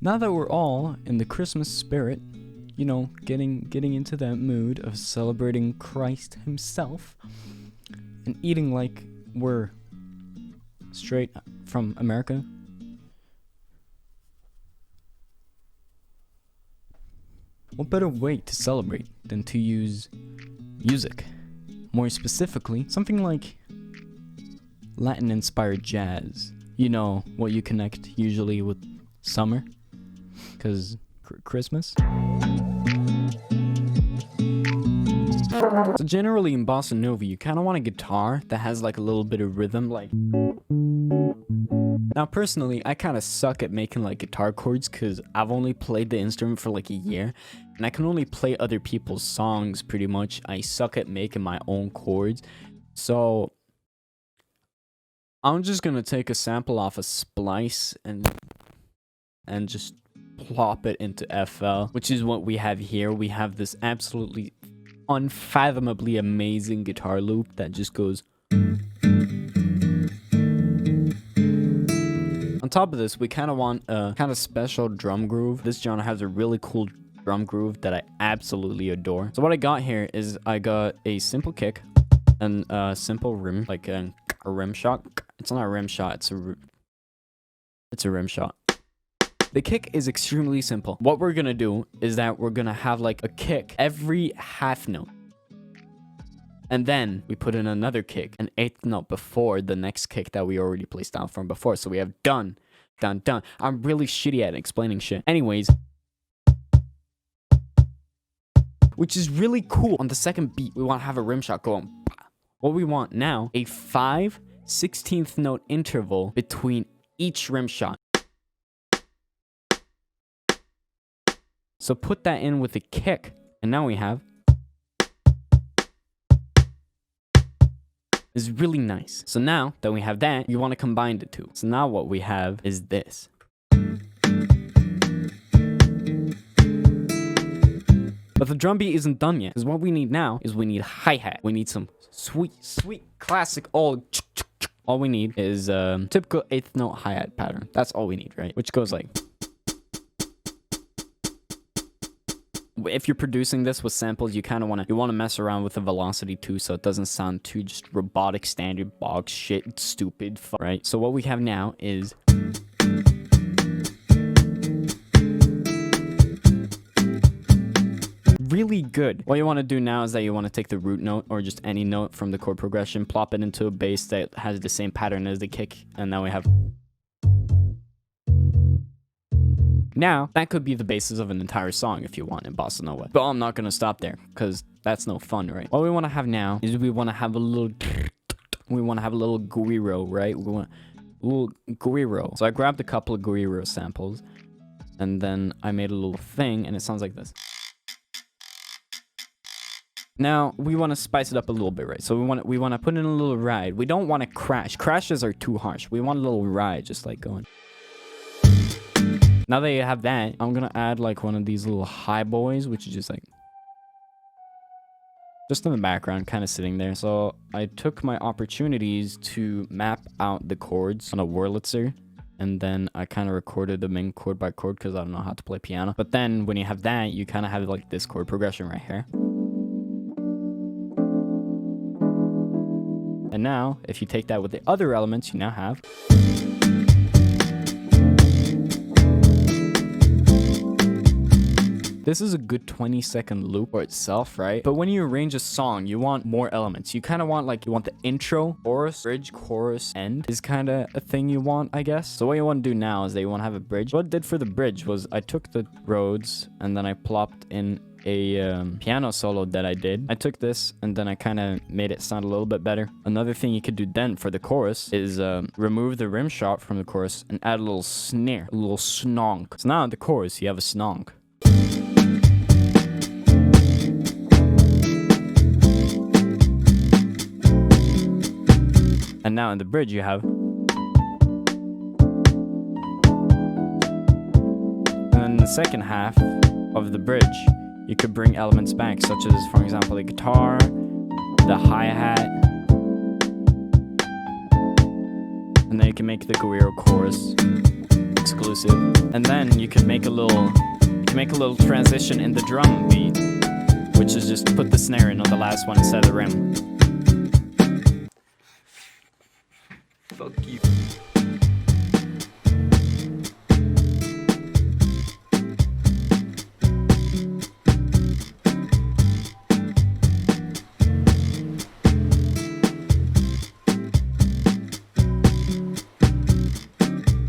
Now that we're all in the Christmas spirit, you know, getting into that mood of celebrating Christ himself and eating like we're straight from America, what better way to celebrate than to use music? More specifically, something like Latin-inspired jazz. You know, what you connect usually with summer, because Christmas. So generally in bossa nova, you kind of want a guitar that has like a little bit of rhythm, like. Now personally, I kind of suck at making like guitar chords because I've only played the instrument for like a year and I can only play other people's songs pretty much. I suck at making my own chords. So I'm just gonna take a sample off a splice and just plop it into FL, which is what we have here. We have this absolutely unfathomably amazing guitar loop that just goes. On top of this, we kind of want a kind of special drum groove. This genre has a really cool drum groove that I absolutely adore. So what I got here is I got a simple kick and a simple rim, like a rim shot. It's not a rim shot, it's a rim shot. The kick is extremely simple. What we're gonna do is that we're gonna have like a kick every half note. And then we put in another kick, an eighth note before the next kick that we already placed down from before. So we have done, done, done. I'm really shitty at explaining shit. Anyways, which is really cool. On the second beat, we want to have a rim shot going. What we want now, a 5/16th note interval between each rim shot. So put that in with a kick, and now we have. Is really nice. So now that we have that, you want to combine the two. So now what we have is this. But the drum beat isn't done yet, because what we need now is we need hi-hat. We need some sweet, sweet, classic old. All we need is typical 8th note hi-hat pattern. That's all we need, right? Which goes like. If you're producing this with samples, you kind of want to mess around with the velocity too, so it doesn't sound too just robotic, standard, box shit, stupid, right? So what we have now is really good. What you want to do now is that you want to take the root note or just any note from the chord progression, plop it into a bass that has the same pattern as the kick, and now we have. Now, that could be the basis of an entire song if you want in bossa nova. But I'm not going to stop there because that's no fun, right? What we want to have now is we want to have a little guiro, right? We want a little guiro. So I grabbed a couple of guiro samples and then I made a little thing and it sounds like this. Now, we want to spice it up a little bit, right? So we want to put in a little ride. We don't want to crash. Crashes are too harsh. We want a little ride, just like going. Now that you have that, I'm going to add like one of these little high boys, which is just like, just in the background, kind of sitting there. So I took my opportunities to map out the chords on a Wurlitzer. And then I kind of recorded them in chord by chord because I don't know how to play piano. But then when you have that, you kind of have like this chord progression right here. And now, if you take that with the other elements, you now have. This is a good 20-second loop for itself, right? But when you arrange a song, you want more elements. You kind of want like, you want the intro, chorus, bridge, chorus, end is kind of a thing you want, I guess. So what you want to do now is that you want to have a bridge. What I did for the bridge was I took the Rhodes and then I plopped in a piano solo that I did. I took this and then I kind of made it sound a little bit better. Another thing you could do then for the chorus is remove the rim shot from the chorus and add a little snare, a little snonk. So now in the chorus, you have a snonk. And now in the bridge you have. And then in the second half of the bridge, you could bring elements back, such as, for example, the guitar, the hi-hat, and then you can make the guiro chorus. exclusive. And then you can make a little transition in the drum beat, which is just put the snare in on the last one instead of the rim. Fuck you.